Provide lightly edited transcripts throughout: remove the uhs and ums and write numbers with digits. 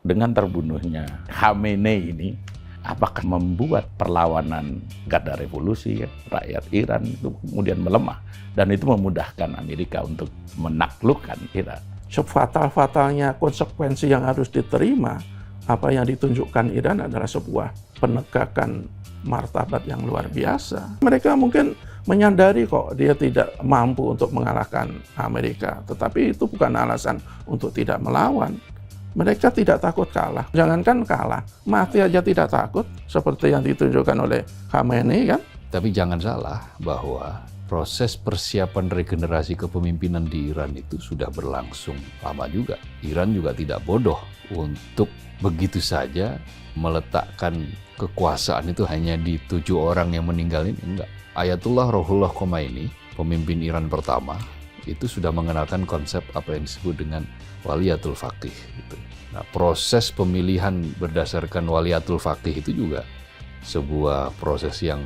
dengan terbunuhnya Khamenei ini, apakah membuat perlawanan garda revolusi rakyat Iran itu kemudian melemah dan itu memudahkan Amerika untuk menaklukkan Iran? Sefatal-fatalnya konsekuensi yang harus diterima, apa yang ditunjukkan Iran adalah sebuah penegakan martabat yang luar biasa. Mereka mungkin menyadari kok dia tidak mampu untuk mengalahkan Amerika, tetapi itu bukan alasan untuk tidak melawan. Mereka tidak takut kalah. Jangankan kalah, mati aja tidak takut, seperti yang ditunjukkan oleh Khamenei kan. Tapi jangan salah bahwa proses persiapan regenerasi kepemimpinan di Iran itu sudah berlangsung lama juga. Iran juga tidak bodoh untuk begitu saja meletakkan kekuasaan itu hanya di 7 orang yang meninggal ini. Enggak. Ayatullah Ruhollah Khomeini, pemimpin Iran pertama, itu sudah mengenalkan konsep apa yang disebut dengan waliyatul faqih. Gitu. Nah, proses pemilihan berdasarkan waliyatul faqih itu juga sebuah proses yang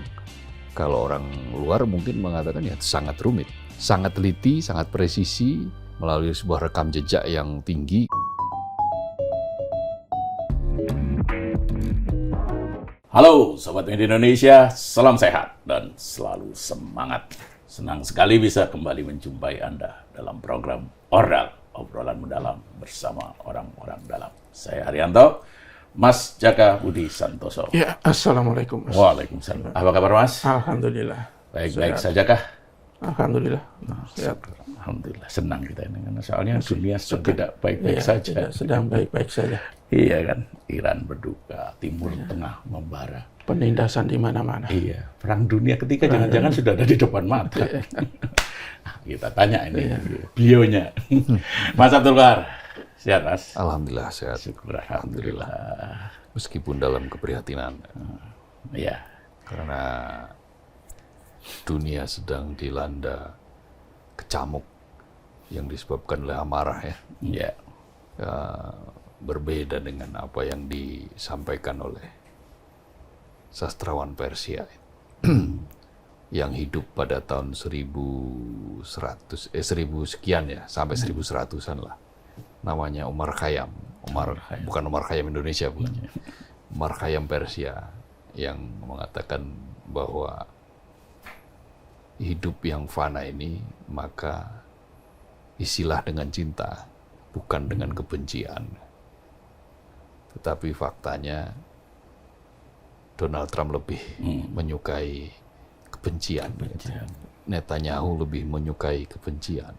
kalau orang luar mungkin mengatakan ya sangat rumit, sangat teliti, sangat presisi, melalui sebuah rekam jejak yang tinggi. Halo Sobat Media Indonesia, salam sehat dan selalu semangat. Senang sekali bisa kembali menjumpai Anda dalam program Ordal, obrolan mendalam bersama orang-orang dalam. Saya Haryanto, Mas Jaka Budi Santoso. Ya, Assalamualaikum. Waalaikumsalam. Apa kabar Mas? Alhamdulillah. Baik-baik saja kah? Alhamdulillah. Sehat. Alhamdulillah, senang kita ini karena soalnya dunia sedang tidak baik-baik saja. Sedang baik-baik saja. Iya kan, Iran berduka, Timur Tengah membara. Penindasan di mana-mana. Iya, perang dunia ketiga jangan-jangan sudah ada di depan mata. Kita tanya ini beliaunya. Mas Abdul Qahar, sehat Mas? Alhamdulillah sehat. Syukur, alhamdulillah. Meskipun dalam keprihatinan. Iya. Karena dunia sedang dilanda kecamuk yang disebabkan oleh amarah ya. Iya. Ya, berbeda dengan apa yang disampaikan oleh sastrawan Persia yang hidup pada tahun 1100 sekian ya, sampai 1100-an lah. Namanya Umar Khayyam. Bukan Umar Khayyam Indonesia, bukan. Umar Khayyam Persia yang mengatakan bahwa hidup yang fana ini maka isilah dengan cinta, bukan dengan kebencian. Tetapi faktanya Donald Trump lebih menyukai kebencian. Netanyahu lebih menyukai kebencian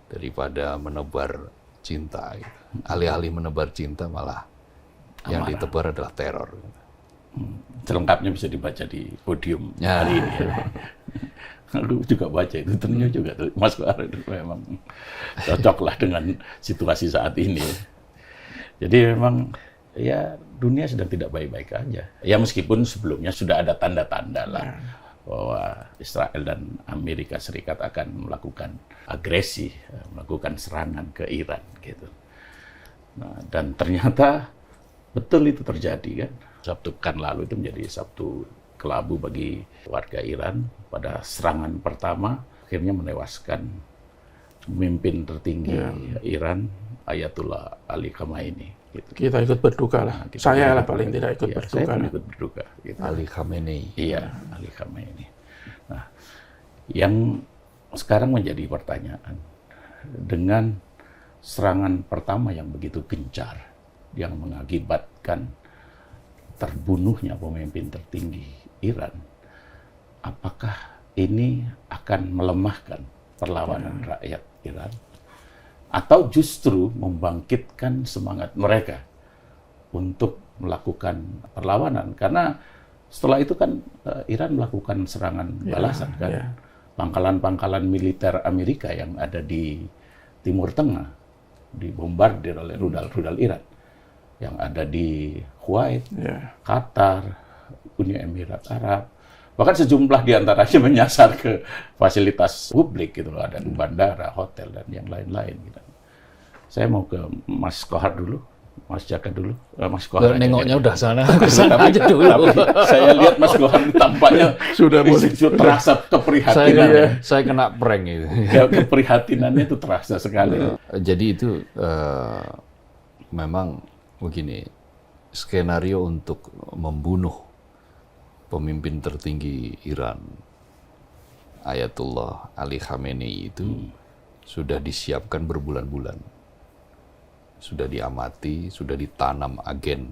daripada menebar cinta. Gitu. Alih-alih menebar cinta malah yang ditebar adalah teror. Selengkapnya bisa dibaca di podium hari ini. Aku juga baca itu, ternyata juga Mas Qahar itu memang cocoklah dengan situasi saat ini. Jadi memang ya dunia sedang tidak baik-baik aja. Ya meskipun sebelumnya sudah ada tanda-tanda lah bahwa Israel dan Amerika Serikat akan melakukan agresi, melakukan serangan ke Iran gitu. Nah, dan ternyata betul itu terjadi kan. Sabtu pekan lalu itu menjadi Sabtu kelabu bagi warga Iran pada serangan pertama akhirnya menewaskan pemimpin tertinggi Iran Ayatullah Ali Khamenei. Gitu. Kita ikut berduka lah. Saya lah paling tidak ikut berduka. Saya ikut berduka. Gitu. Ali Khamenei. Iya, Ali Khamenei. Nah, yang sekarang menjadi pertanyaan dengan serangan pertama yang begitu gencar yang mengakibatkan terbunuhnya pemimpin tertinggi Iran, apakah ini akan melemahkan perlawanan rakyat Iran? Atau justru membangkitkan semangat mereka untuk melakukan perlawanan. Karena setelah itu kan Iran melakukan serangan balasan kan. Pangkalan-pangkalan militer Amerika yang ada di Timur Tengah dibombardir oleh rudal-rudal Iran. Yang ada di Kuwait, Qatar, Uni Emirat Arab. Bahkan sejumlah diantaranya menyasar ke fasilitas publik gitu loh, ada bandara, hotel dan yang lain-lain gitu. Saya mau ke Mas Qahar dulu, Mas Jaka dulu, Mas Qahar. Nengoknya udah sana aja dulu. Saya lihat Mas Qahar tampaknya sudah terasa keprihatinannya. Saya kena prank itu. Ya, keprihatinannya itu terasa sekali. Jadi itu memang begini, skenario untuk membunuh pemimpin tertinggi Iran, Ayatullah Ali Khamenei itu sudah disiapkan berbulan-bulan. Sudah diamati, sudah ditanam agen,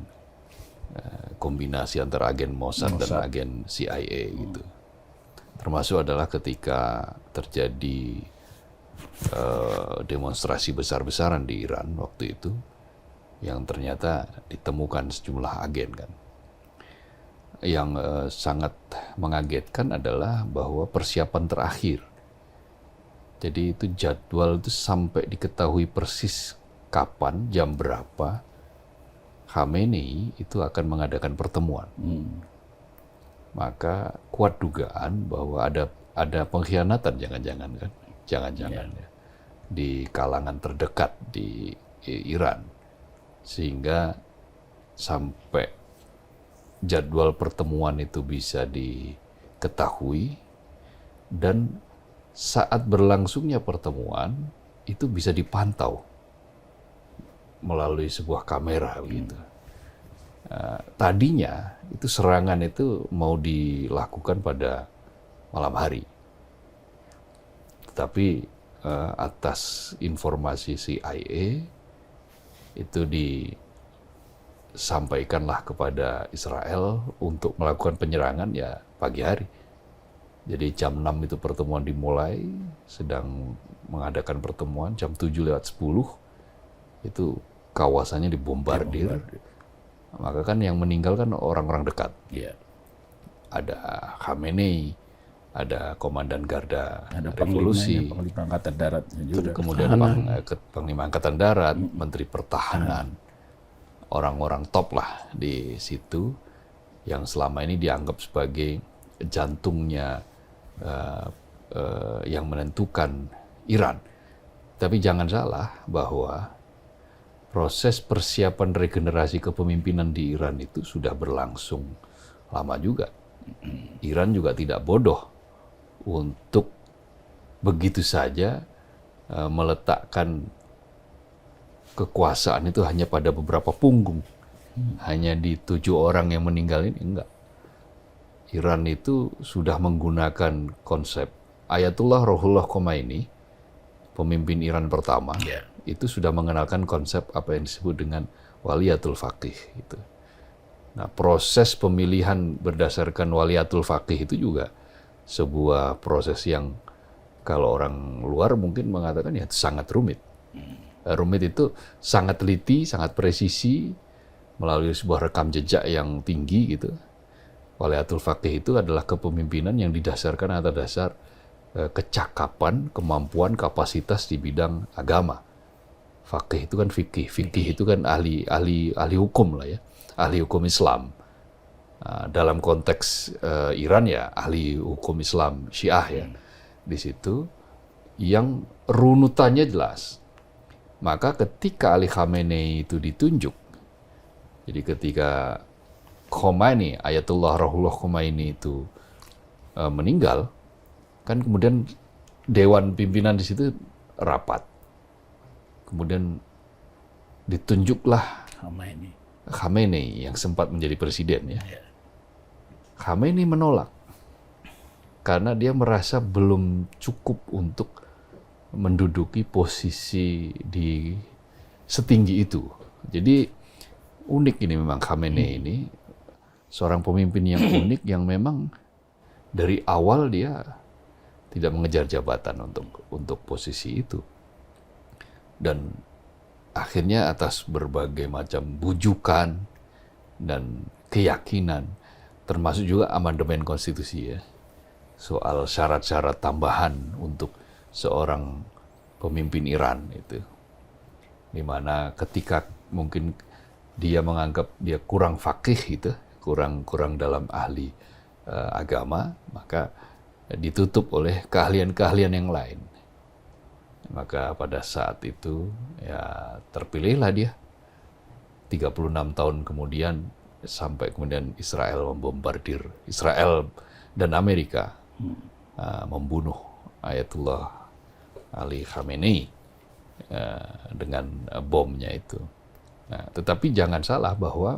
kombinasi antara agen Mossad dan agen CIA gitu. Termasuk adalah ketika terjadi demonstrasi besar-besaran di Iran waktu itu, yang ternyata ditemukan sejumlah agen kan. Yang sangat mengagetkan adalah bahwa persiapan terakhir. Jadi itu jadwal itu sampai diketahui persis kapan, jam berapa Khamenei itu akan mengadakan pertemuan. Maka kuat dugaan bahwa ada pengkhianatan jangan-jangan kan, jangan-jangan ya, di kalangan terdekat di Iran, sehingga sampai jadwal pertemuan itu bisa diketahui dan saat berlangsungnya pertemuan itu bisa dipantau melalui sebuah kamera gitu. Tadinya itu serangan itu mau dilakukan pada malam hari, tetapi atas informasi CIA itu disampaikanlah kepada Israel untuk melakukan penyerangan ya pagi hari. Jadi jam 6 itu pertemuan dimulai, sedang mengadakan pertemuan, jam 7:10 itu kawasannya dibombardir. Maka kan yang meninggal kan orang-orang dekat. Ada Khamenei, ada Komandan Garda Revolusi, Panglima Angkatan Darat juga. kemudian Panglima Angkatan Darat, Menteri Pertahanan, orang-orang top lah di situ yang selama ini dianggap sebagai jantungnya yang menentukan Iran. Tapi jangan salah bahwa proses persiapan regenerasi kepemimpinan di Iran itu sudah berlangsung lama juga. Iran juga tidak bodoh untuk begitu saja meletakkan kekuasaan itu hanya pada beberapa punggung. Hanya di 7 orang yang meninggal ini, enggak. Iran itu sudah menggunakan konsep Ayatullah Ruhollah Khomeini, pemimpin Iran pertama, itu sudah mengenalkan konsep apa yang disebut dengan waliyatul faqih. Gitu. Nah, proses pemilihan berdasarkan waliyatul faqih itu juga sebuah proses yang kalau orang luar mungkin mengatakan ya sangat rumit. Rumit itu sangat teliti, sangat presisi, melalui sebuah rekam jejak yang tinggi gitu. Waliyatul faqih itu adalah kepemimpinan yang didasarkan atas dasar kecakapan, kemampuan, kapasitas di bidang agama. Faqih itu kan fikih, fikih itu kan ahli hukum lah ya, ahli hukum Islam. Dalam konteks Iran ya ahli hukum Islam Syiah ya, di situ yang runutannya jelas. Maka ketika Ali Khamenei itu ditunjuk, jadi ketika Khomeini, Ayatullah Ruhollah Khomeini itu meninggal, kan kemudian dewan pimpinan di situ rapat. Kemudian ditunjuklah Khamenei yang sempat menjadi presiden ya. Khamenei menolak karena dia merasa belum cukup untuk menduduki posisi di setinggi itu. Jadi unik ini memang Khamenei ini, seorang pemimpin yang unik yang memang dari awal dia tidak mengejar jabatan untuk posisi itu. Dan akhirnya atas berbagai macam bujukan dan keyakinan, termasuk juga amandemen konstitusi ya, soal syarat-syarat tambahan untuk seorang pemimpin Iran itu, dimana ketika mungkin dia menganggap dia kurang faqih gitu, kurang dalam ahli agama, maka ditutup oleh keahlian-keahlian yang lain. Maka pada saat itu ya terpilihlah dia 36 tahun kemudian, sampai kemudian Israel membombardir, Israel dan Amerika membunuh Ayatullah Ali Khamenei dengan bomnya itu. Nah, tetapi jangan salah bahwa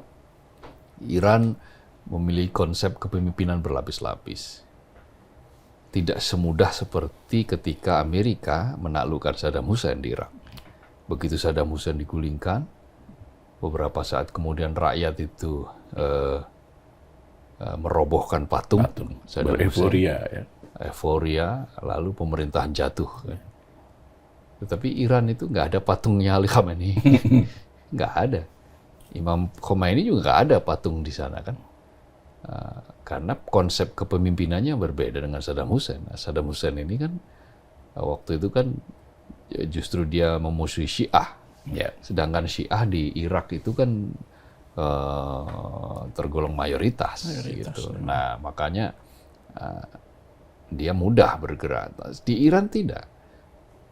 Iran memiliki konsep kepemimpinan berlapis-lapis. Tidak semudah seperti ketika Amerika menaklukkan Saddam Hussein di Irak. Begitu Saddam Hussein digulingkan, beberapa saat kemudian rakyat itu merobohkan patung Saddam Hussein. Ya. Euforia, lalu pemerintahan jatuh. Tetapi Iran itu nggak ada patungnya Ali Khamenei. Nggak ada. Imam Khomeini juga nggak ada patung di sana kan. Karena konsep kepemimpinannya berbeda dengan Saddam Hussein. Nah, Saddam Hussein ini kan waktu itu kan justru dia memusuhi Syiah. Ya. Sedangkan Syiah di Irak itu kan tergolong mayoritas gitu. Nah, makanya dia mudah bergerak. Di Iran tidak.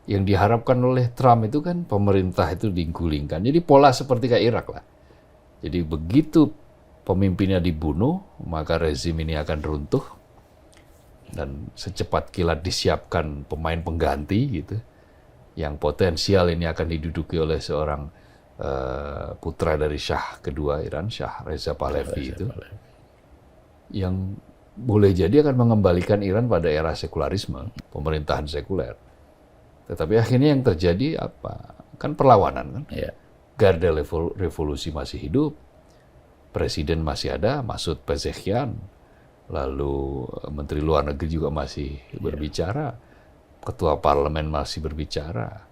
Yang diharapkan oleh Trump itu kan pemerintah itu digulingkan. Jadi pola seperti kayak Irak lah. Jadi begitu pemimpinnya dibunuh, maka rezim ini akan runtuh. Dan secepat kilat disiapkan pemain pengganti gitu. Yang potensial ini akan diduduki oleh seorang putra dari Shah kedua Iran, Shah Reza Pahlavi itu. Yang boleh jadi akan mengembalikan Iran pada era sekularisme, pemerintahan sekuler. Tetapi akhirnya yang terjadi apa? Kan perlawanan kan? Ya. Garda revolusi masih hidup, presiden masih ada, Masoud Pezeshkian, lalu menteri luar negeri juga masih berbicara, ketua parlemen masih berbicara,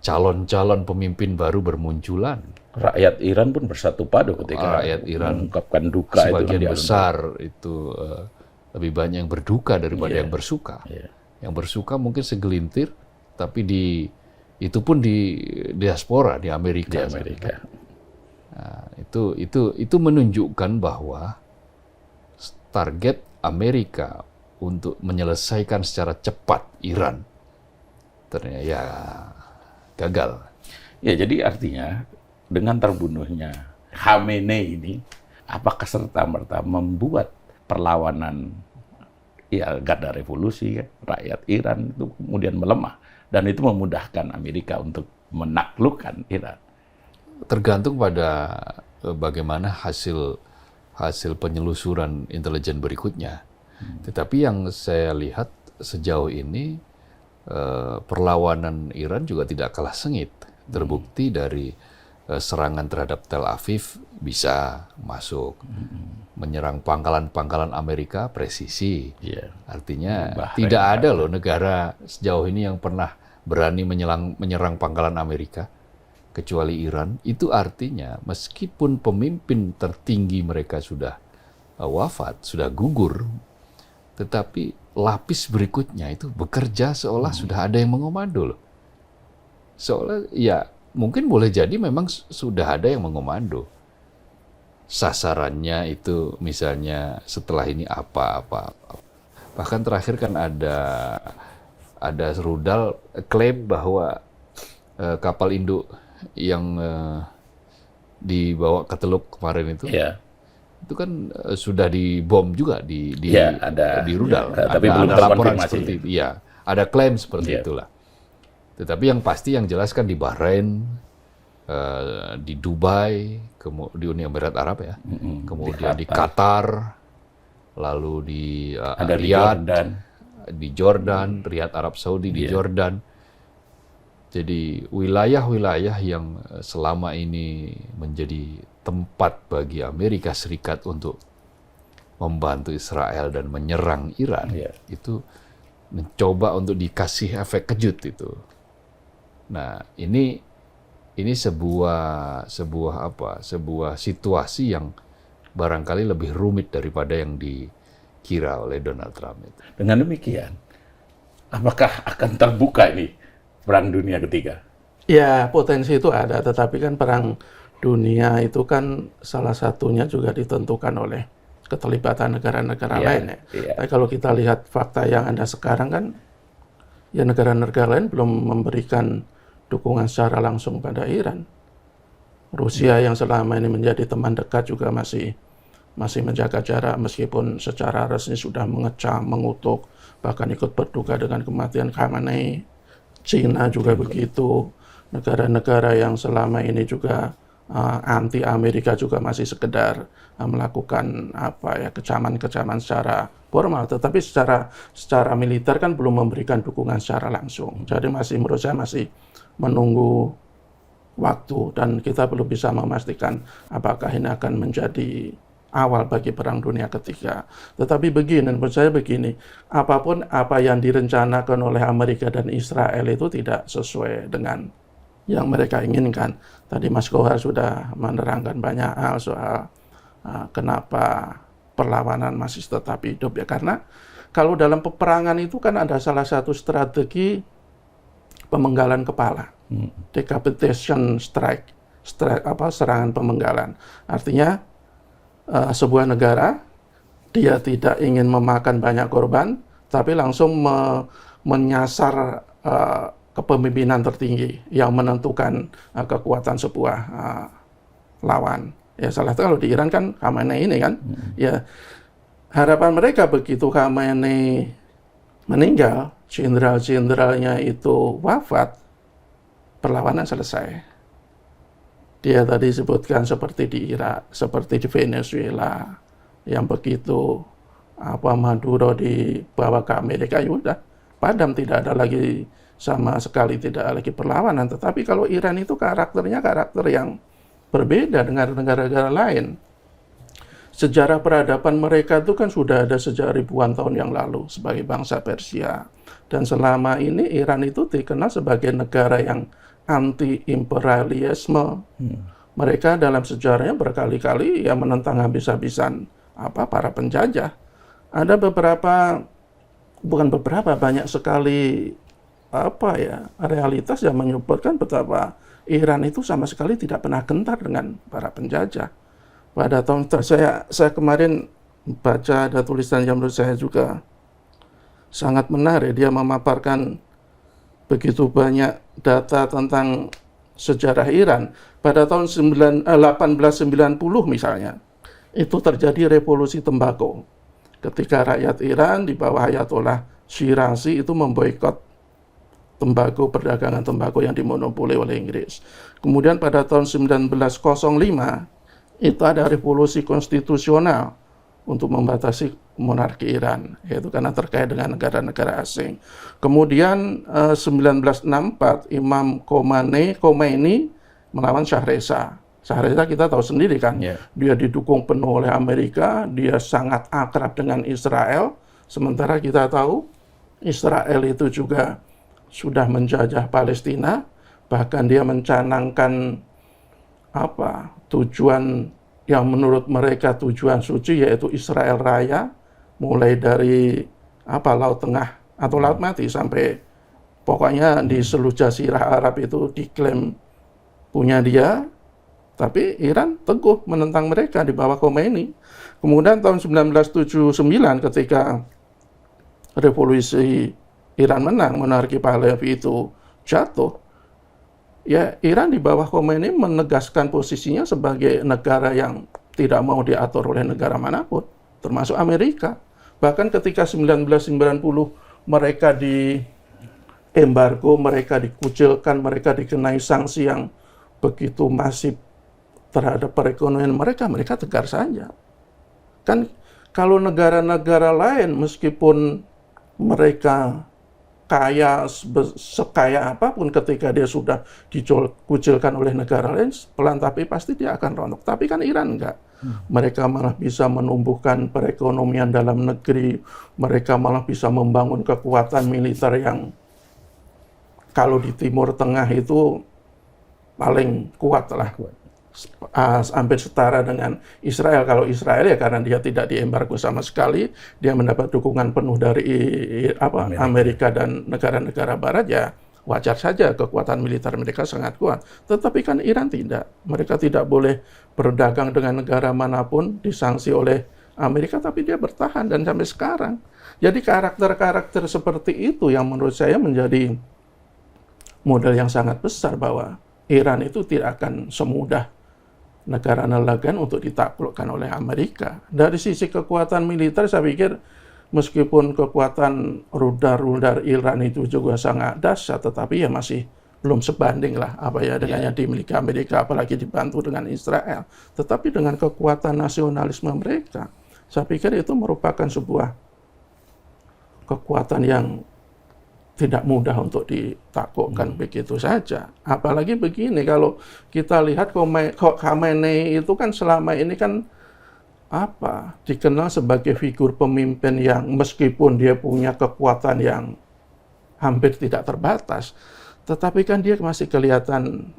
calon-calon pemimpin baru bermunculan. Rakyat Iran pun bersatu padu ketika rakyat Iran mengungkapkan duka sebagian itu besar itu lebih banyak yang berduka daripada yang bersuka. Yang bersuka mungkin segelintir, tapi itu pun di diaspora di Amerika. Nah, itu menunjukkan bahwa target Amerika untuk menyelesaikan secara cepat Iran ternyata ya gagal. Ya, jadi artinya dengan terbunuhnya Khamenei ini, apakah serta-merta membuat perlawanan ya garda revolusi rakyat Iran itu kemudian melemah dan itu memudahkan Amerika untuk menaklukkan Iran? Tergantung pada bagaimana hasil penyelusuran intelijen berikutnya. Tetapi yang saya lihat sejauh ini perlawanan Iran juga tidak kalah sengit. Terbukti dari serangan terhadap Tel Aviv bisa masuk, menyerang pangkalan-pangkalan Amerika presisi. Artinya tidak ada loh negara sejauh ini yang pernah berani menyerang pangkalan Amerika kecuali Iran. Itu artinya meskipun pemimpin tertinggi mereka sudah wafat, sudah gugur, tetapi lapis berikutnya itu bekerja seolah sudah ada yang mengomando loh. Seolah ya mungkin boleh jadi memang sudah ada yang mengomando. Sasarannya itu misalnya setelah ini apa. Bahkan terakhir kan ada rudal klaim bahwa kapal induk yang dibawa ke Teluk kemarin itu, itu kan sudah dibom juga di rudal. Tapi ada belum laporan terkonfirmasi. seperti itu. Ya, ada klaim seperti itulah. Tetapi yang pasti yang jelas kan di Bahrain, di Dubai, di Uni Emirat Arab ya, kemudian di Qatar, lalu di Riyadh, di Jordan, Riyadh Arab Saudi, di Jordan. Jadi wilayah-wilayah yang selama ini menjadi tempat bagi Amerika Serikat untuk membantu Israel dan menyerang Iran, itu mencoba untuk dikasih efek kejut itu. Nah, ini sebuah situasi yang barangkali lebih rumit daripada yang dikira oleh Donald Trump itu. Dengan demikian, apakah akan terbuka ini perang dunia ketiga? Ya, potensi itu ada, tetapi kan perang dunia itu kan salah satunya juga ditentukan oleh keterlibatan negara-negara lain. Tapi kalau kita lihat fakta yang ada sekarang kan, ya negara-negara lain belum memberikan dukungan secara langsung pada Iran. Rusia yang selama ini menjadi teman dekat juga masih menjaga jarak meskipun secara resmi sudah mengecam, mengutuk, bahkan ikut berduka dengan kematian Khamenei. Cina juga begitu. Negara-negara yang selama ini juga anti Amerika juga masih sekedar melakukan kecaman-kecaman secara formal, tetapi secara militer kan belum memberikan dukungan secara langsung. Jadi menurut saya masih menunggu waktu, dan kita belum bisa memastikan apakah ini akan menjadi awal bagi Perang Dunia Ketiga. Tetapi menurut saya begini, apapun apa yang direncanakan oleh Amerika dan Israel itu tidak sesuai dengan yang mereka inginkan. Tadi Mas Kohar sudah menerangkan banyak hal soal kenapa perlawanan masih tetap hidup, ya karena kalau dalam peperangan itu kan ada salah satu strategi pemenggalan kepala, decapitation strike, serangan pemenggalan. Artinya sebuah negara dia tidak ingin memakan banyak korban, tapi langsung menyasar kepemimpinan tertinggi yang menentukan kekuatan sebuah lawan. Ya salah satu kalau di Iran kan Khamenei ini kan, ya harapan mereka begitu Khamenei meninggal, jenderal-jenderalnya itu wafat, perlawanan selesai. Dia tadi sebutkan seperti di Irak, seperti di Venezuela, yang begitu Maduro dibawa ke Amerika, ya udah padam, tidak ada lagi, sama sekali tidak ada lagi perlawanan. Tetapi kalau Iran itu karakternya karakter yang berbeda dengan negara-negara lain. Sejarah peradaban mereka itu kan sudah ada sejak ribuan tahun yang lalu sebagai bangsa Persia. Dan selama ini Iran itu dikenal sebagai negara yang anti-imperialisme. Mereka dalam sejarahnya berkali-kali ya menentang habis-habisan para penjajah. Ada banyak sekali realitas yang menyebutkan betapa Iran itu sama sekali tidak pernah gentar dengan para penjajah. Pada tahun saya kemarin baca ada tulisan yang menurut saya juga sangat menarik. Dia memaparkan begitu banyak data tentang sejarah Iran. Pada tahun 1890 misalnya, itu terjadi revolusi tembakau. Ketika rakyat Iran di bawah Ayatollah Shirazi itu memboikot perdagangan tembakau yang dimonopoli oleh Inggris. Kemudian pada tahun 1905 itu ada revolusi konstitusional untuk membatasi monarki Iran, yaitu karena terkait dengan negara-negara asing. Kemudian 1964 Imam Khomeini melawan Shah Reza. Shah Reza kita tahu sendiri kan, dia didukung penuh oleh Amerika, dia sangat akrab dengan Israel, sementara kita tahu Israel itu juga sudah menjajah Palestina, bahkan dia mencanangkan tujuan yang menurut mereka tujuan suci, yaitu Israel Raya, mulai dari Laut Tengah atau Laut Mati sampai pokoknya di seluruh Jazirah Arab itu diklaim punya dia, tapi Iran teguh menentang mereka di bawah Khomeini. Kemudian tahun 1979 ketika revolusi Iran menang, monarki Pahlavi itu jatuh, ya Iran di bawah Khomeini menegaskan posisinya sebagai negara yang tidak mau diatur oleh negara manapun, termasuk Amerika. Bahkan ketika 1990 mereka diembargo, mereka dikucilkan, mereka dikenai sanksi yang begitu masif terhadap perekonomian mereka tegar saja. Kan kalau negara-negara lain meskipun mereka kaya sekaya apapun, ketika dia sudah dikucilkan oleh negara lain, pelan tapi pasti dia akan rontok. Tapi kan Iran enggak. Mereka malah bisa menumbuhkan perekonomian dalam negeri, mereka malah bisa membangun kekuatan militer yang kalau di Timur Tengah itu paling kuat lah. Hampir setara dengan Israel. Kalau Israel ya karena dia tidak diembargo sama sekali, dia mendapat dukungan penuh dari Amerika dan negara-negara Barat, ya wajar saja kekuatan militer mereka sangat kuat. Tetapi kan Iran tidak. Mereka tidak boleh berdagang dengan negara manapun, disanksi oleh Amerika, tapi dia bertahan dan sampai sekarang. Jadi karakter-karakter seperti itu yang menurut saya menjadi modal yang sangat besar bahwa Iran itu tidak akan semudah negara nelayan untuk ditaklukkan oleh Amerika. Dari sisi kekuatan militer saya pikir meskipun kekuatan rudal-rudal Iran itu juga sangat dahsyat, tetapi ya masih belum sebanding lah apa ya dengan yang dimiliki Amerika, apalagi dibantu dengan Israel. Tetapi dengan kekuatan nasionalisme mereka, saya pikir itu merupakan sebuah kekuatan yang tidak mudah untuk ditaklukkan begitu saja. Apalagi begini, kalau kita lihat Khamenei itu kan selama ini kan dikenal sebagai figur pemimpin yang meskipun dia punya kekuatan yang hampir tidak terbatas, tetapi kan dia masih kelihatan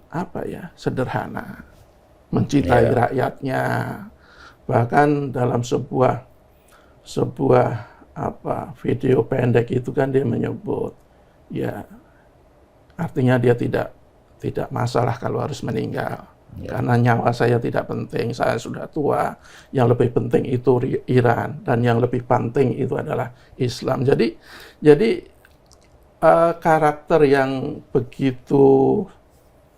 sederhana, mencintai rakyatnya. Bahkan dalam sebuah video pendek itu kan dia menyebut, ya artinya dia tidak masalah kalau harus meninggal. Karena nyawa saya tidak penting, saya sudah tua. Yang lebih penting itu Iran, dan yang lebih penting itu adalah Islam. Jadi karakter yang begitu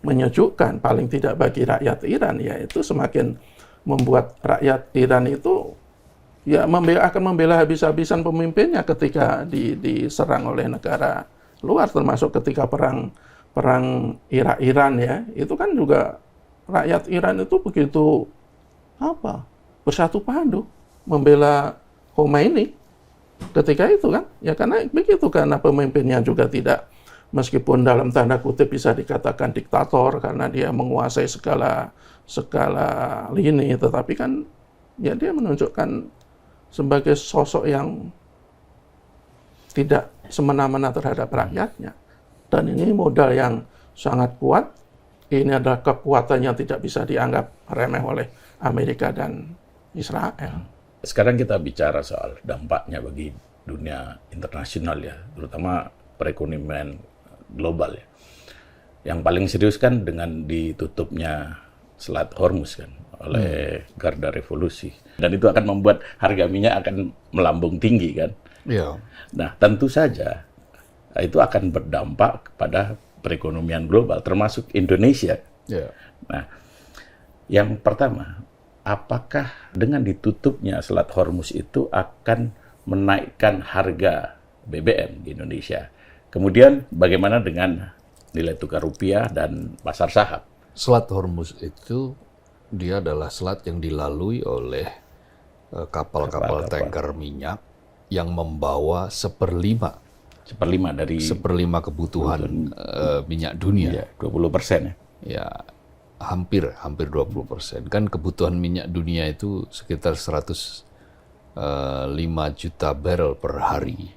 menyejukkan, paling tidak bagi rakyat Iran, yaitu semakin membuat rakyat Iran itu akan membela habis-habisan pemimpinnya ketika diserang oleh negara luar, termasuk ketika perang Irak-Iran ya. Itu kan juga rakyat Iran itu begitu bersatu padu membela Khomeini ketika itu kan, ya karena begitu, karena pemimpinnya juga tidak, meskipun dalam tanda kutip bisa dikatakan diktator karena dia menguasai segala lini, tetapi kan ya dia menunjukkan sebagai sosok yang tidak semena-mena terhadap rakyatnya. Dan ini modal yang sangat kuat. Ini adalah kekuatan yang tidak bisa dianggap remeh oleh Amerika dan Israel. Sekarang kita bicara soal dampaknya bagi dunia internasional ya, terutama perekonomian global ya. Yang paling serius kan dengan ditutupnya Selat Hormuz kan oleh Garda Revolusi. Dan itu akan membuat harga minyak akan melambung tinggi kan. Iya. Nah, tentu saja itu akan berdampak kepada perekonomian global, termasuk Indonesia. Yeah. Nah, yang pertama, apakah dengan ditutupnya Selat Hormuz itu akan menaikkan harga BBM di Indonesia? Kemudian, bagaimana dengan nilai tukar rupiah dan pasar saham? Selat Hormuz itu dia adalah selat yang dilalui oleh kapal-kapal tanker minyak yang membawa seperlima dari kebutuhan minyak dunia. 20% ya? Ya, hampir 20%. Kan kebutuhan minyak dunia itu sekitar 105 juta barrel per hari.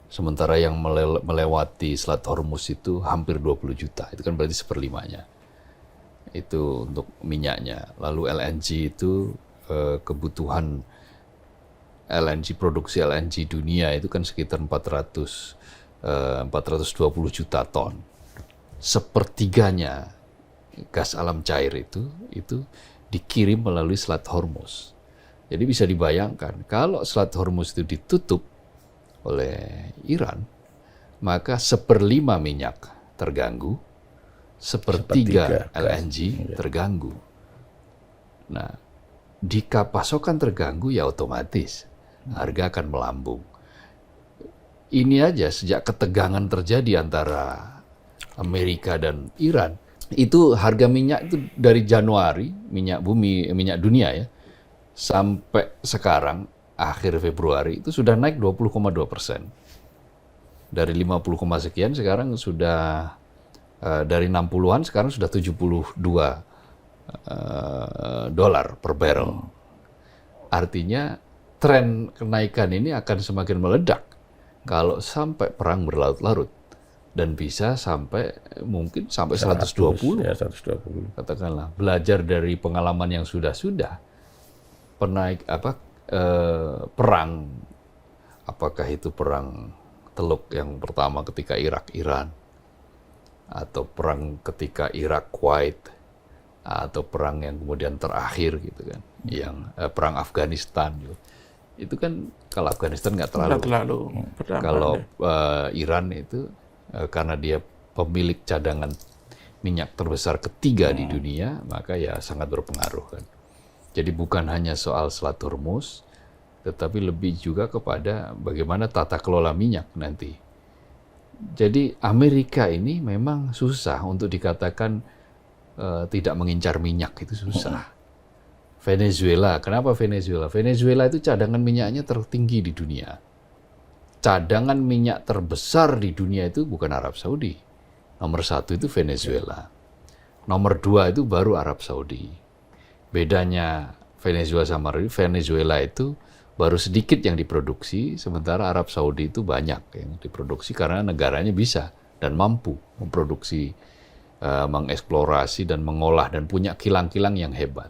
Sementara yang melewati Selat Hormuz itu hampir 20 juta. Itu kan berarti seperlimanya. Itu untuk minyaknya. Lalu LNG itu kebutuhan produksi LNG dunia itu kan sekitar 420 juta ton. Sepertiganya gas alam cair itu dikirim melalui Selat Hormuz. Jadi bisa dibayangkan kalau Selat Hormuz itu ditutup oleh Iran, maka seperlima minyak terganggu, sepertiga LNG terganggu. Nah, jika pasokan terganggu ya otomatis harga akan melambung. Ini aja sejak ketegangan terjadi antara Amerika dan Iran, itu harga minyak itu dari Januari, minyak dunia ya, sampai sekarang akhir Februari itu sudah naik 20,2%. Dari 50, sekian sekarang sudah dari 60-an sekarang sudah 72 dolar per barrel. Artinya tren kenaikan ini akan semakin meledak kalau sampai perang berlarut-larut dan bisa mungkin sampai 120. Ya, 120. Katakanlah belajar dari pengalaman yang sudah perang, apakah itu perang Teluk yang pertama ketika Irak-Iran, atau perang ketika Irak-Kuwait, atau perang yang kemudian terakhir gitu kan, yang perang Afghanistan gitu. Itu kan kalau Afghanistan nggak terlalu kalau Iran itu karena dia pemilik cadangan minyak terbesar ketiga di dunia, maka ya sangat berpengaruh kan. Jadi bukan hanya soal Selat Hormuz, tetapi lebih juga kepada bagaimana tata kelola minyak nanti Jadi Amerika ini memang susah untuk dikatakan tidak mengincar minyak, itu susah. Venezuela, kenapa Venezuela? Venezuela itu cadangan minyaknya tertinggi di dunia. Cadangan minyak terbesar di dunia itu bukan Arab Saudi. Nomor 1 itu Venezuela. Nomor 2 itu baru Arab Saudi. Bedanya Venezuela sama Venezuela itu baru sedikit yang diproduksi, sementara Arab Saudi itu banyak yang diproduksi karena negaranya bisa dan mampu memproduksi, mengeksplorasi dan mengolah dan punya kilang-kilang yang hebat,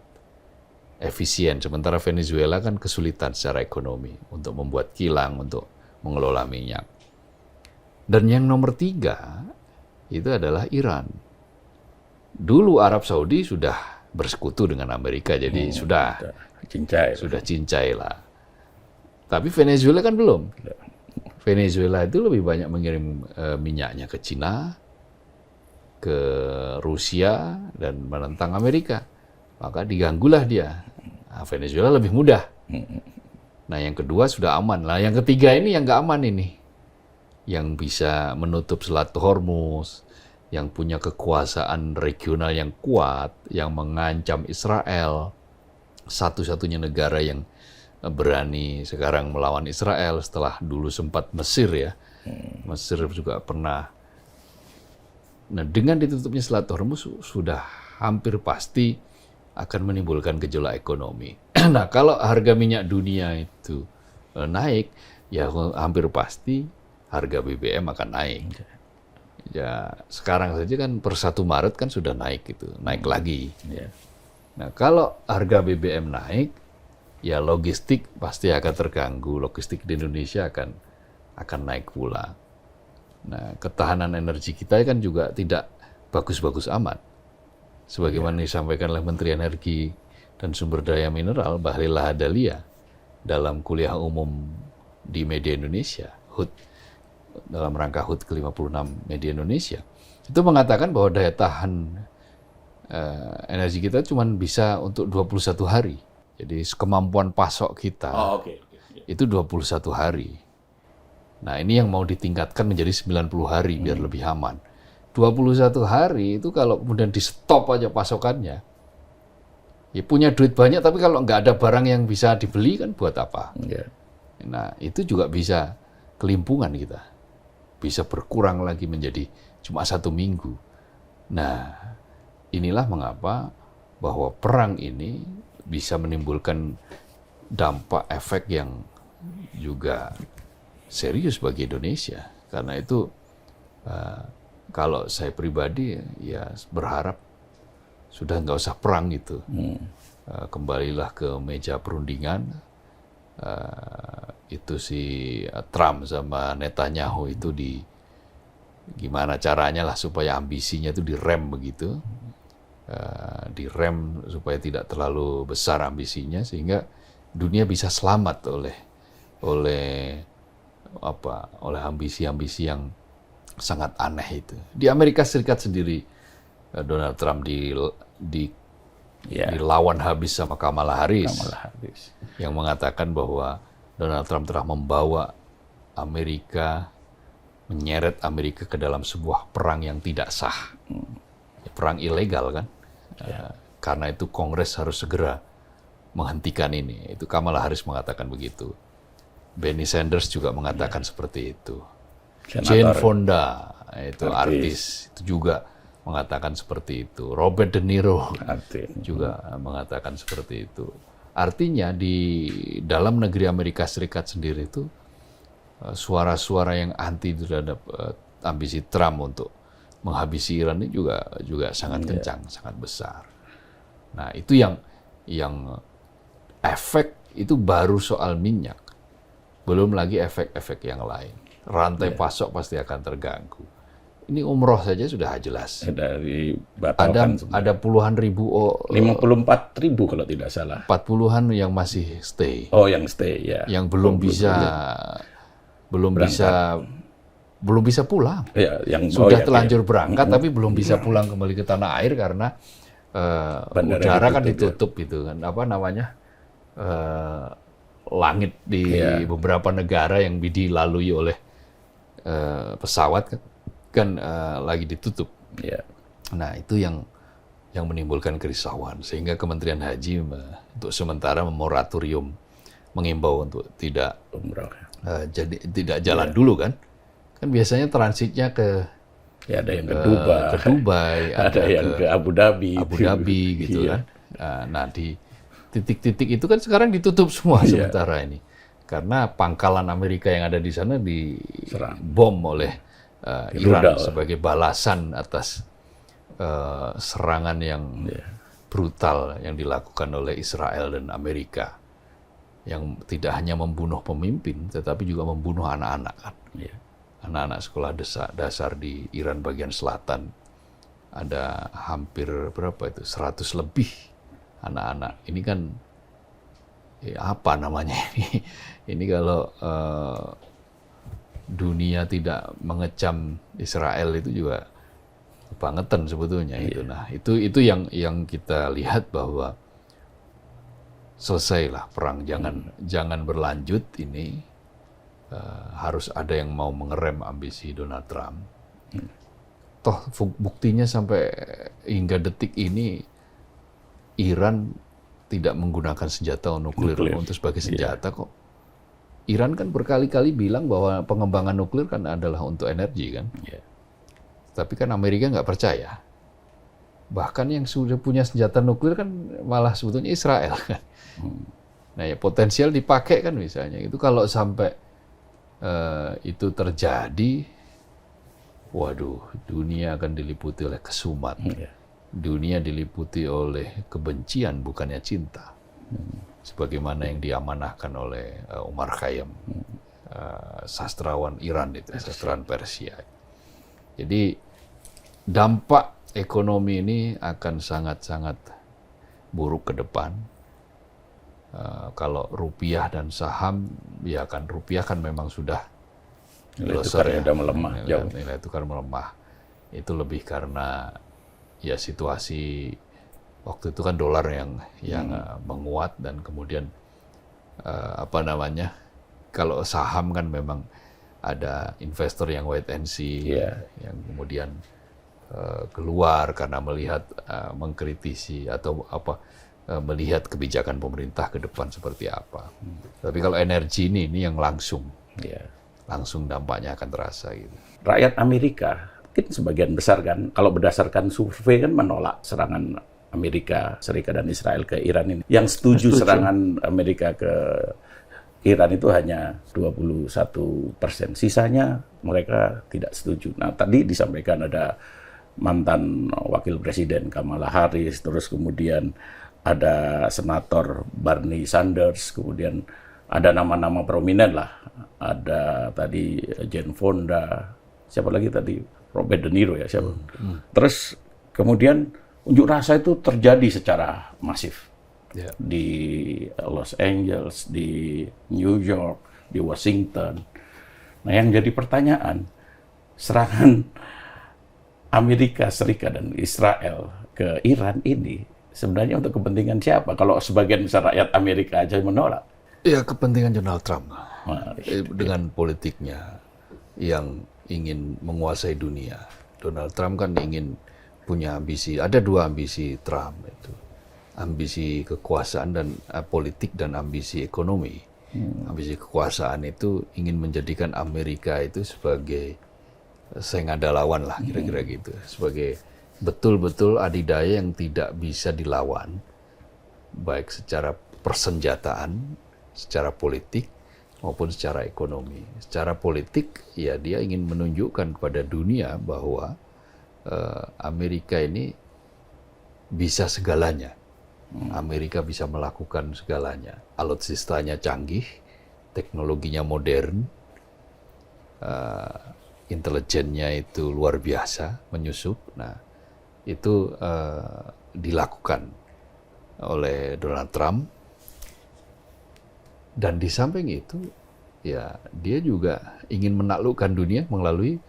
efisien. Sementara Venezuela kan kesulitan secara ekonomi untuk membuat kilang, untuk mengelola minyak. Dan yang nomor 3 itu adalah Iran. Dulu Arab Saudi sudah bersekutu dengan Amerika, jadi sudah cincai lah. Tapi Venezuela kan belum. Venezuela itu lebih banyak mengirim minyaknya ke Cina, ke Rusia, dan menentang Amerika. Maka diganggulah dia. Nah, Venezuela lebih mudah. Nah, yang kedua sudah aman. Nah, yang ketiga ini yang nggak aman ini. Yang bisa menutup Selat Hormuz, yang punya kekuasaan regional yang kuat, yang mengancam Israel. Satu-satunya negara yang berani sekarang melawan Israel setelah dulu sempat Mesir ya. Mesir juga pernah. Nah, dengan ditutupnya Selat Hormuz sudah hampir pasti akan menimbulkan gejolak ekonomi. Nah, kalau harga minyak dunia itu naik, ya hampir pasti harga BBM akan naik. Ya, sekarang saja kan per 1 Maret kan sudah naik gitu, naik lagi. Nah, kalau harga BBM naik, ya logistik pasti akan terganggu, logistik di Indonesia akan naik pula. Nah, ketahanan energi kita kan juga tidak bagus-bagus amat. Sebagaimana disampaikan oleh Menteri Energi dan Sumber Daya Mineral, Bahlil Lahadalia, dalam kuliah umum di Media Indonesia, HUT, dalam rangka HUT ke-56 Media Indonesia, itu mengatakan bahwa daya tahan energi kita cuma bisa untuk 21 hari. Jadi kemampuan pasok kita itu 21 hari. Nah, ini yang mau ditingkatkan menjadi 90 hari biar lebih aman. 21 hari itu kalau kemudian di stop aja pasokannya, ya punya duit banyak tapi kalau nggak ada barang yang bisa dibeli kan buat apa? Nah, itu juga bisa kelimpungan kita. Bisa berkurang lagi menjadi cuma 1 minggu. Nah, inilah mengapa bahwa perang ini bisa menimbulkan dampak efek yang juga serius bagi Indonesia. Karena itu kalau saya pribadi ya berharap sudah nggak usah perang gitu. Kembalilah ke meja perundingan. Itu si Trump sama Netanyahu itu gimana caranya lah supaya ambisinya itu direm begitu. Direm supaya tidak terlalu besar ambisinya sehingga dunia bisa selamat oleh ambisi-ambisi yang sangat aneh itu. Di Amerika Serikat sendiri Donald Trump dilawan habis sama Kamala Harris yang mengatakan bahwa Donald Trump telah membawa Amerika, menyeret Amerika ke dalam sebuah perang yang tidak sah. Perang ilegal kan. Karena itu Kongres harus segera menghentikan ini. Itu Kamala Harris mengatakan begitu. Bernie Sanders juga mengatakan seperti itu. Jane Fonda, itu artis, itu juga mengatakan seperti itu. Robert De Niro juga mengatakan seperti itu. Artinya di dalam negeri Amerika Serikat sendiri itu suara-suara yang anti terhadap ambisi Trump untuk menghabisi Iran ini juga sangat kencang, sangat besar. Nah, itu yang efek itu baru soal minyak. Belum lagi efek-efek yang lain. Rantai pasok pasti akan terganggu. Ini umroh saja sudah jelas. Dari batalkan ada puluhan ribu, 54.000 kalau tidak salah. 40-an yang masih stay. Oh, yang stay ya. Yang belum bisa pulang. Ya, sudah terlanjur berangkat tapi belum bisa pulang kembali ke tanah air karena udara kan ditutup gitu kan. Apa namanya? Langit di beberapa negara yang dilalui oleh pesawat kan lagi ditutup. Ya. Nah, itu yang menimbulkan kerisauan, sehingga Kementerian Haji untuk sementara memoratorium, mengimbau untuk tidak Umrah. tidak jalan dulu kan. Kan biasanya transitnya ke Ya, ada yang ke Dubai, ada yang ke Abu Dhabi gitu kan. Nah, di titik-titik itu kan sekarang ditutup semua sementara ini. Karena pangkalan Amerika yang ada di sana dibom oleh Iran sebagai balasan atas serangan yang brutal yang dilakukan oleh Israel dan Amerika, yang tidak hanya membunuh pemimpin tetapi juga membunuh anak-anak kan. Anak-anak sekolah dasar di Iran bagian selatan ada hampir berapa itu 100 lebih anak-anak. Ini kan apa namanya ini? Ini kalau dunia tidak mengecam Israel itu juga kebangetan sebetulnya itu. Nah, itu yang kita lihat bahwa selesailah perang, jangan berlanjut ini. Harus ada yang mau mengerem ambisi Donald Trump. Toh buktinya sampai hingga detik ini Iran tidak menggunakan senjata nuklir untuk sebagai senjata kok. Iran kan berkali-kali bilang bahwa pengembangan nuklir kan adalah untuk energi kan. Tapi kan Amerika nggak percaya. Bahkan yang sudah punya senjata nuklir kan malah sebetulnya Israel kan. Nah, ya potensial dipakai kan misalnya. Itu kalau sampai itu terjadi, waduh, dunia akan diliputi oleh kesumat. Dunia diliputi oleh kebencian, bukannya cinta. Sebagaimana yang diamanahkan oleh Umar Khayyam, sastrawan Iran itu, sastrawan Persia. Jadi dampak ekonomi ini akan sangat-sangat buruk ke depan. Kalau rupiah dan saham, ya kan rupiah kan memang sudah nilai tukarnya sudah melemah. Nilai tukar melemah. Itu lebih karena ya situasi waktu itu kan dolar yang menguat, dan kemudian kalau saham kan memang ada investor yang wait and see, yang kemudian keluar karena melihat mengkritisi atau melihat kebijakan pemerintah ke depan seperti apa. Tapi kalau energi ini yang langsung dampaknya akan terasa gitu. Rakyat Amerika mungkin sebagian besar kan, kalau berdasarkan survei kan menolak serangan Amerika Serikat dan Israel ke Iran ini. Yang setuju serangan Amerika ke Iran itu hanya 21%. Sisanya mereka tidak setuju. Nah, tadi disampaikan ada mantan wakil presiden Kamala Harris, terus kemudian ada senator Bernie Sanders, kemudian ada nama-nama prominent lah. Ada tadi Jane Fonda, siapa lagi tadi? Robert De Niro ya, siapa? Terus kemudian unjuk rasa itu terjadi secara masif. Di Los Angeles, di New York, di Washington. Nah, yang jadi pertanyaan, serangan Amerika Serikat dan Israel ke Iran ini sebenarnya untuk kepentingan siapa? Kalau sebagian besar rakyat Amerika aja menolak. Ya, kepentingan Donald Trump. Dengan politiknya yang ingin menguasai dunia. Donald Trump kan ingin punya ambisi. Ada dua ambisi Trump itu. Ambisi kekuasaan dan politik, dan ambisi ekonomi. Ambisi kekuasaan itu ingin menjadikan Amerika itu sebagai saing ada lawan lah, kira-kira gitu. Sebagai betul-betul adidaya yang tidak bisa dilawan, baik secara persenjataan, secara politik, maupun secara ekonomi. Secara politik, ya dia ingin menunjukkan kepada dunia bahwa Amerika ini bisa segalanya. Amerika bisa melakukan segalanya. Alutsistanya canggih, teknologinya modern, intelijennya itu luar biasa, menyusup. Nah, itu dilakukan oleh Donald Trump. Dan di samping itu, ya dia juga ingin menaklukkan dunia melalui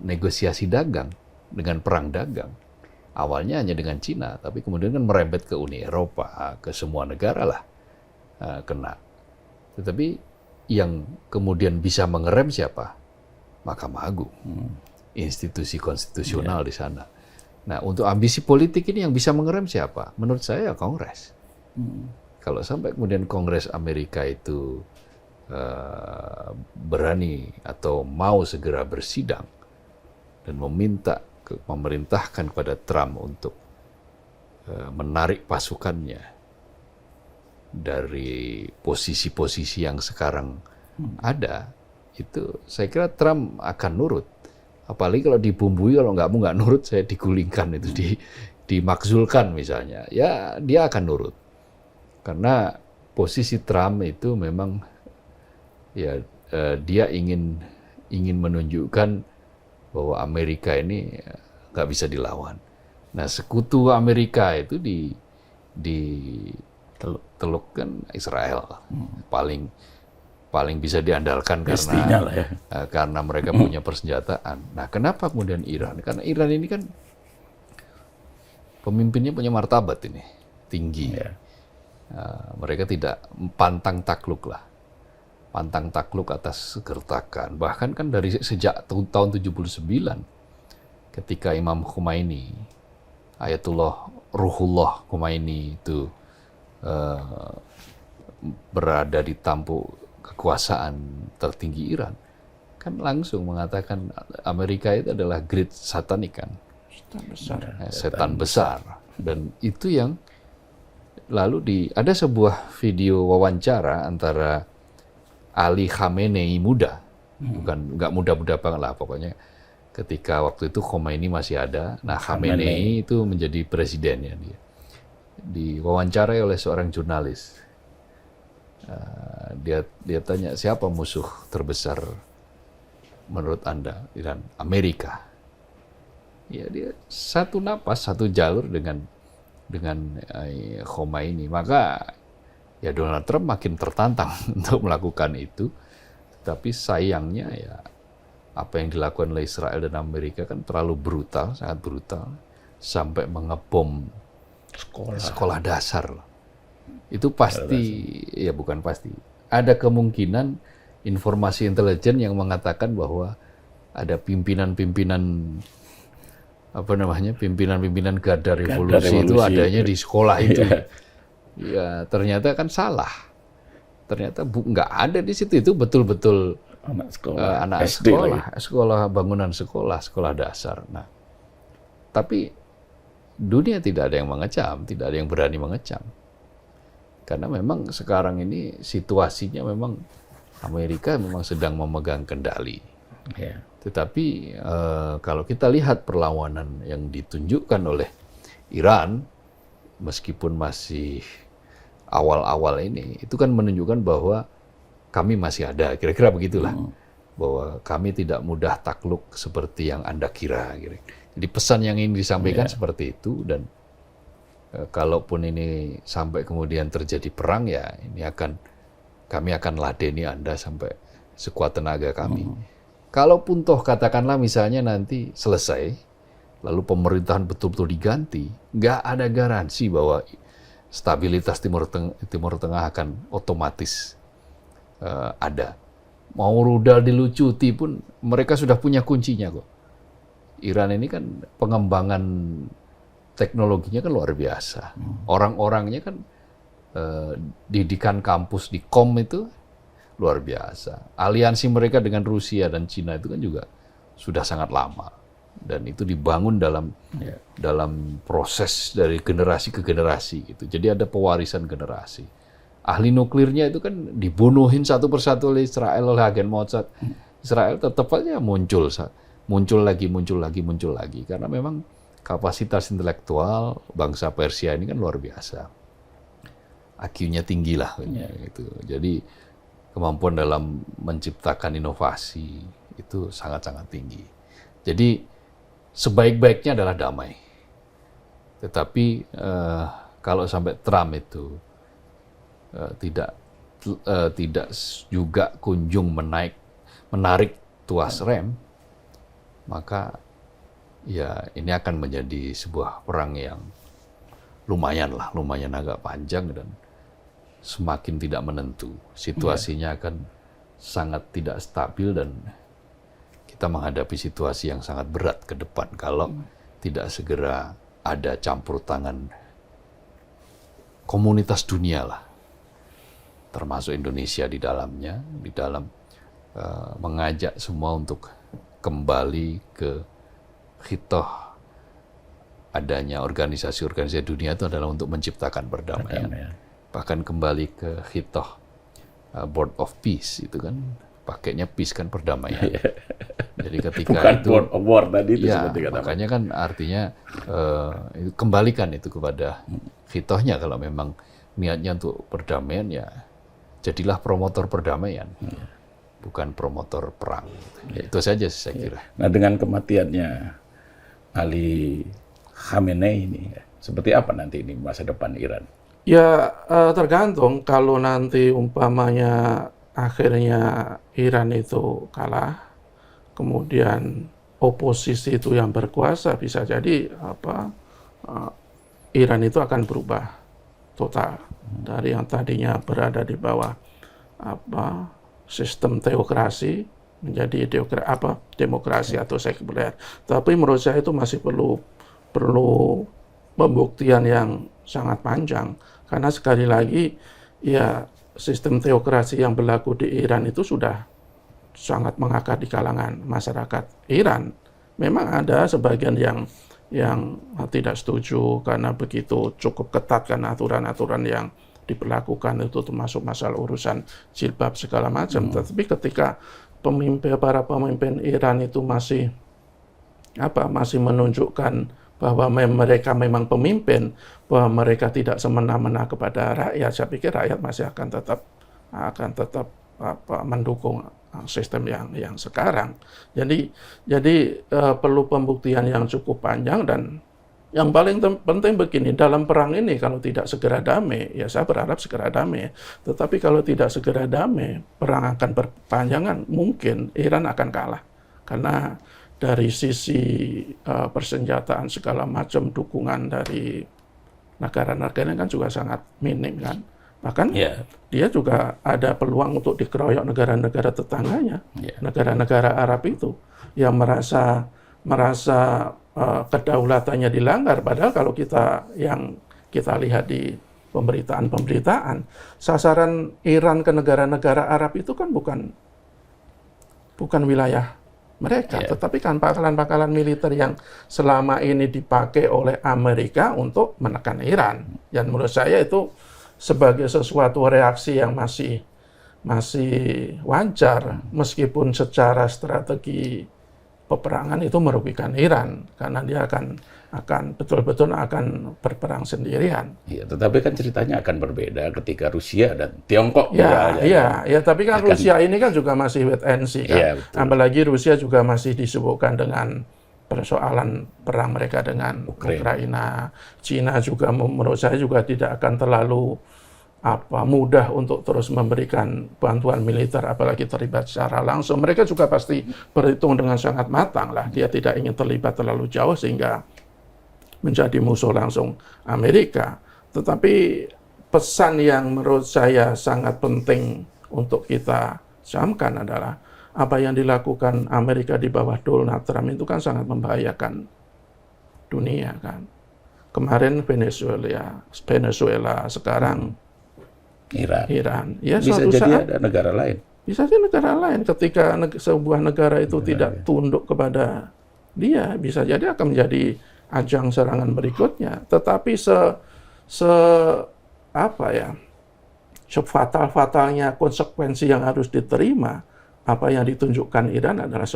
negosiasi dagang, dengan perang dagang. Awalnya hanya dengan Cina, tapi kemudian kan merembet ke Uni Eropa, ke semua negara lah kena. Tetapi yang kemudian bisa mengerem siapa? Mahkamah Agung, institusi konstitusional di sana. Nah, untuk ambisi politik ini yang bisa mengerem siapa? Menurut saya Kongres. Kalau sampai kemudian Kongres Amerika itu berani atau mau segera bersidang dan memerintahkan kepada Trump untuk menarik pasukannya dari posisi-posisi yang sekarang ada, itu saya kira Trump akan nurut. Apalagi kalau dibumbui, kalau nggak nurut, saya digulingkan itu, dimakzulkan misalnya, ya dia akan nurut. Karena posisi Trump itu memang ya dia ingin menunjukkan bahwa Amerika ini nggak bisa dilawan. Nah, sekutu Amerika itu teluk kan Israel, paling bisa diandalkan karena mereka punya persenjataan. Nah, kenapa kemudian Iran? Karena Iran ini kan pemimpinnya punya martabat ini tinggi. Mereka tidak pantang takluk atas gertakan. Bahkan kan dari sejak tahun 79 ketika Imam Khomeini, Ayatullah Ruhullah Khomeini itu berada di tampuk kekuasaan tertinggi Iran, kan langsung mengatakan Amerika itu adalah great satanic kan, setan besar. Dan itu yang lalu ada sebuah video wawancara antara Ali Khamenei muda, nggak muda-muda banget lah pokoknya, ketika waktu itu Khomeini masih ada. Nah, Khamenei itu menjadi presidennya, dia diwawancarai oleh seorang jurnalis. Dia tanya, siapa musuh terbesar menurut Anda? Iran, Amerika. Ya, dia satu napas, satu jalur dengan Khomeini. Maka ya Donald Trump makin tertantang untuk melakukan itu. Tetapi sayangnya ya apa yang dilakukan oleh Israel dan Amerika kan terlalu brutal, sangat brutal, sampai mengebom sekolah dasar. Itu pasti, ya bukan pasti, ada kemungkinan informasi intelijen yang mengatakan bahwa ada pimpinan-pimpinan garda revolusi itu adanya di sekolah itu. Ya ternyata kan salah. Ternyata nggak ada di situ. Itu betul-betul anak sekolah, bangunan sekolah dasar. Nah, tapi dunia tidak ada yang mengecam, tidak ada yang berani mengecam. Karena memang sekarang ini situasinya memang Amerika memang sedang memegang kendali. Tetapi kalau kita lihat perlawanan yang ditunjukkan oleh Iran, meskipun masih awal-awal ini, itu kan menunjukkan bahwa kami masih ada, kira-kira begitulah. Bahwa kami tidak mudah takluk seperti yang Anda kira. Jadi pesan yang ingin disampaikan seperti itu, dan kalaupun ini sampai kemudian terjadi perang, ya ini kami akan ladeni Anda sampai sekuat tenaga kami. Kalaupun toh katakanlah misalnya nanti selesai, lalu pemerintahan betul-betul diganti, nggak ada garansi bahwa stabilitas Timur Tengah akan otomatis ada. Mau rudal dilucuti pun mereka sudah punya kuncinya kok. Iran ini kan pengembangan teknologinya kan luar biasa. Orang-orangnya kan didikan kampus di KOM itu luar biasa. Aliansi mereka dengan Rusia dan Cina itu kan juga sudah sangat lama. Dan itu dibangun dalam proses dari generasi ke generasi gitu. Jadi ada pewarisan generasi. Ahli nuklirnya itu kan dibunuhin satu persatu oleh Israel, oleh agen Mossad. Israel tetap aja muncul lagi. Karena memang kapasitas intelektual bangsa Persia ini kan luar biasa. IQ-nya tinggi lah. Gitu. Jadi kemampuan dalam menciptakan inovasi itu sangat-sangat tinggi. Jadi sebaik-baiknya adalah damai. Tetapi kalau sampai Trump itu tidak juga kunjung menarik tuas rem, maka ya ini akan menjadi sebuah perang yang lumayan agak panjang dan semakin tidak menentu. Situasinya akan sangat tidak stabil dan kita menghadapi situasi yang sangat berat ke depan kalau tidak segera ada campur tangan komunitas dunia lah, termasuk Indonesia di dalamnya, di dalam mengajak semua untuk kembali ke hitoh adanya organisasi-organisasi dunia itu adalah untuk menciptakan perdamaian. Bahkan kembali ke hitoh Board of Peace itu kan pakainya peace kan perdamaian. Jadi ketika bukan itu Board of War tadi itu ya, seperti kata makanya kan artinya kembalikan itu kepada hitohnya. Kalau memang niatnya untuk perdamaian, ya jadilah promotor perdamaian, bukan promotor perang. Itu saja saya kira. Nah, dengan kematiannya Ali Khamenei ini, seperti apa nanti ini masa depan Iran? Ya, tergantung. Kalau nanti umpamanya akhirnya Iran itu kalah, kemudian oposisi itu yang berkuasa, bisa jadi Iran itu akan berubah total dari yang tadinya berada di bawah sistem teokrasi menjadi demokrasi atau sekuler. Tapi menurut saya itu masih perlu pembuktian yang sangat panjang, karena sekali lagi ya sistem teokrasi yang berlaku di Iran itu sudah sangat mengakar di kalangan masyarakat Iran. Memang ada sebagian yang tidak setuju karena begitu cukup ketat kan aturan-aturan yang diberlakukan itu, termasuk masalah urusan jilbab segala macam. Tetapi ketika para pemimpin Iran itu masih menunjukkan bahwa mereka memang pemimpin, bahwa mereka tidak semena-mena kepada rakyat, saya pikir rakyat masih akan tetap mendukung sistem yang sekarang. Jadi perlu pembuktian yang cukup panjang, dan yang paling penting begini, dalam perang ini kalau tidak segera damai, ya saya berharap segera damai. Tetapi kalau tidak segera damai, perang akan berpanjangan, mungkin Iran akan kalah. Karena dari sisi persenjataan segala macam, dukungan dari negara-negara kan juga sangat minim kan. Bahkan dia juga ada peluang untuk dikeroyok negara-negara tetangganya, negara-negara Arab itu yang merasa kedaulatannya dilanggar. Padahal kalau kita lihat di pemberitaan, sasaran Iran ke negara-negara Arab itu kan bukan wilayah mereka, tetapi kan pangkalan-pangkalan militer yang selama ini dipakai oleh Amerika untuk menekan Iran. Dan menurut saya itu sebagai sesuatu reaksi yang masih wajar, meskipun secara strategi peperangan itu merugikan Iran, karena dia akan betul-betul akan berperang sendirian. Iya, tetapi kan ceritanya akan berbeda ketika Rusia dan Tiongkok. Ya, tapi kan Rusia ini kan juga masih wait and see kan. Apalagi Rusia juga masih disibukkan dengan persoalan perang mereka dengan Ukraina. Cina juga menurut saya juga tidak akan terlalu mudah untuk terus memberikan bantuan militer, apalagi terlibat secara langsung. Mereka juga pasti berhitung dengan sangat matang lah. Dia tidak ingin terlibat terlalu jauh sehingga menjadi musuh langsung Amerika. Tetapi pesan yang menurut saya sangat penting untuk kita camkan adalah apa yang dilakukan Amerika di bawah Donald Trump itu kan sangat membahayakan dunia kan. Kemarin Venezuela, sekarang Iran. Ya, bisa suatu jadi saat ada negara lain. Bisa jadi negara lain ketika sebuah negara itu tidak tunduk kepada dia, bisa jadi akan menjadi ajang serangan berikutnya. Tetapi sefatal-fatalnya konsekuensi yang harus diterima, apa yang ditunjukkan Iran adalah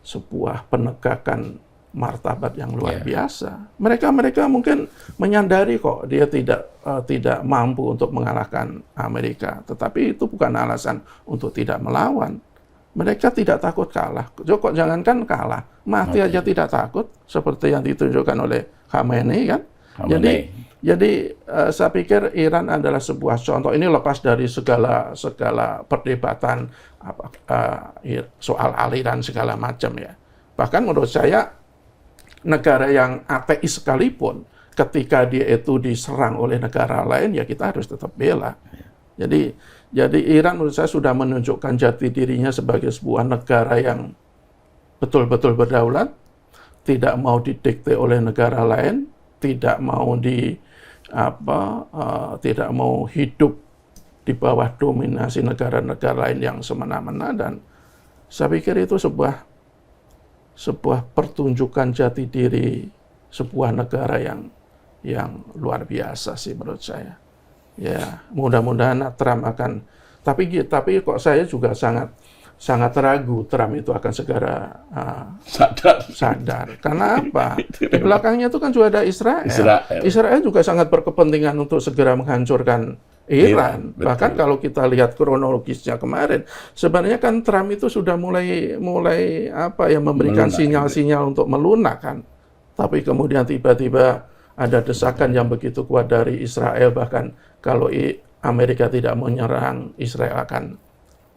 sebuah penegakan martabat yang luar biasa. Mereka mungkin menyadari kok dia tidak mampu untuk mengalahkan Amerika, tetapi itu bukan alasan untuk tidak melawan. Mereka tidak takut kalah. Jangankan kalah, mati aja tidak takut, seperti yang ditunjukkan oleh Khamenei kan. Jadi saya pikir Iran adalah sebuah contoh. Ini lepas dari segala perdebatan soal aliran segala macam ya. Bahkan menurut saya negara yang ateis sekalipun, ketika dia itu diserang oleh negara lain, ya kita harus tetap bela. Jadi Iran menurut saya sudah menunjukkan jati dirinya sebagai sebuah negara yang betul-betul berdaulat, tidak mau didikte oleh negara lain, tidak mau tidak mau hidup di bawah dominasi negara-negara lain yang semena-mena. Dan saya pikir itu sebuah pertunjukan jati diri sebuah negara yang luar biasa sih menurut saya. Ya, mudah-mudahan Trump akan, tapi kok saya juga sangat ragu Trump itu akan segera sadar. Karena apa? Di belakangnya itu kan juga ada Israel. Israel juga sangat berkepentingan untuk segera menghancurkan Iran. Bahkan kalau kita lihat kronologisnya kemarin, sebenarnya kan Trump itu sudah mulai memberikan sinyal-sinyal untuk melunak kan. Tapi kemudian tiba-tiba ada desakan yang begitu kuat dari Israel, bahkan kalau Amerika tidak menyerang, Israel akan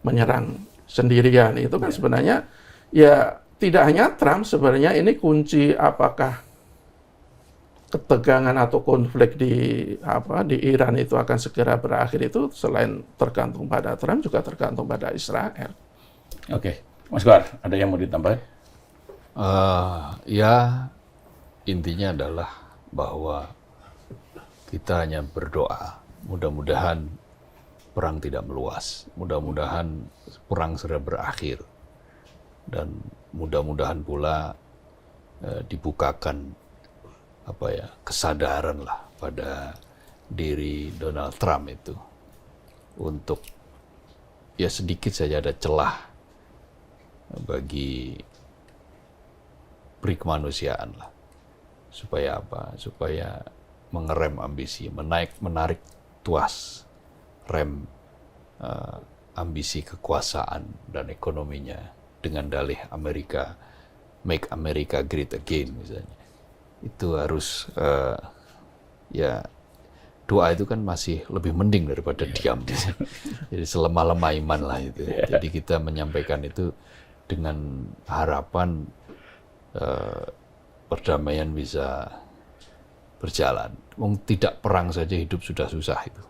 menyerang sendirian. Itu kan sebenarnya ya tidak hanya Trump, sebenarnya ini kunci apakah ketegangan atau konflik di Iran itu akan segera berakhir, itu selain tergantung pada Trump juga tergantung pada Israel. Oke, Mas Goar, ada yang mau ditambah? Ya, intinya adalah bahwa kita hanya berdoa, mudah-mudahan perang tidak meluas, mudah-mudahan perang segera berakhir, dan mudah-mudahan pula dibukakan kesadaran lah pada diri Donald Trump itu untuk ya sedikit saja ada celah bagi kemanusiaan lah, supaya supaya mengerem ambisi, menarik tuas rem ambisi kekuasaan dan ekonominya dengan dalih Amerika, make America great again misalnya. Itu harus ya doa itu kan masih lebih mending daripada diam. Jadi selemah-lemah iman lah itu. Jadi kita menyampaikan itu dengan harapan perdamaian bisa berjalan. Tidak perang saja hidup sudah susah itu.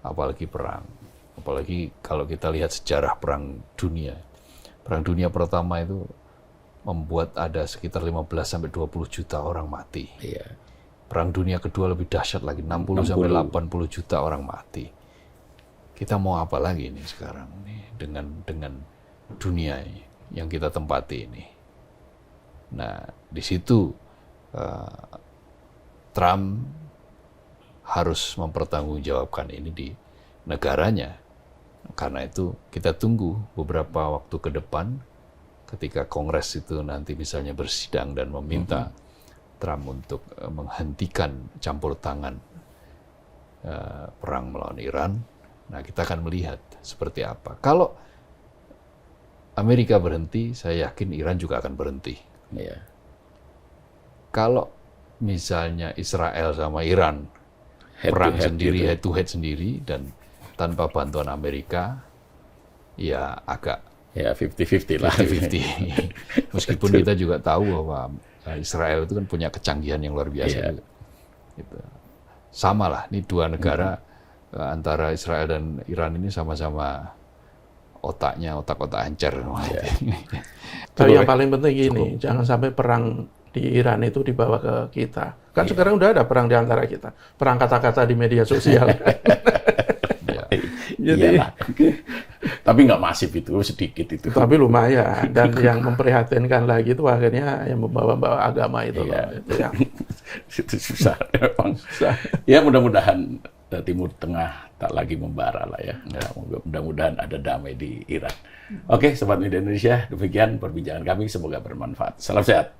Apalagi perang. Apalagi kalau kita lihat sejarah perang dunia. Perang dunia pertama itu membuat ada sekitar 15-20 juta orang mati. Iya. Perang dunia kedua lebih dahsyat lagi, 60-80 juta orang mati. Kita mau apa lagi nih sekarang nih dengan dunia yang kita tempati ini. Nah, di situ Trump harus mempertanggungjawabkan ini di negaranya. Karena itu kita tunggu beberapa waktu ke depan ketika Kongres itu nanti misalnya bersidang dan meminta Trump untuk menghentikan campur tangan perang melawan Iran. Nah, kita akan melihat seperti apa. Kalau Amerika berhenti, saya yakin Iran juga akan berhenti. Iya. Kalau misalnya Israel sama Iran perang sendiri, head to head sendiri, dan tanpa bantuan Amerika, ya agak 50-50 lah. 50-50. Meskipun kita juga tahu bahwa Israel itu kan punya kecanggihan yang luar biasa. Gitu. Sama lah, ini dua negara antara Israel dan Iran ini sama-sama otak-otak encer. Tapi yang paling penting ini, jangan sampai perang di Iran itu dibawa ke kita. Kan sekarang udah ada perang di antara kita. Perang kata-kata di media sosial. Jadi, tapi nggak masif itu, sedikit itu. Tapi lumayan. Dan yang memprihatinkan lagi itu akhirnya yang membawa-bawa agama itu. Itu susah. Ya mudah-mudahan Timur Tengah tak lagi membara lah ya. Mudah-mudahan ada damai di Iran. Oke, Sobat Media Indonesia, demikian perbincangan kami. Semoga bermanfaat. Salam sehat.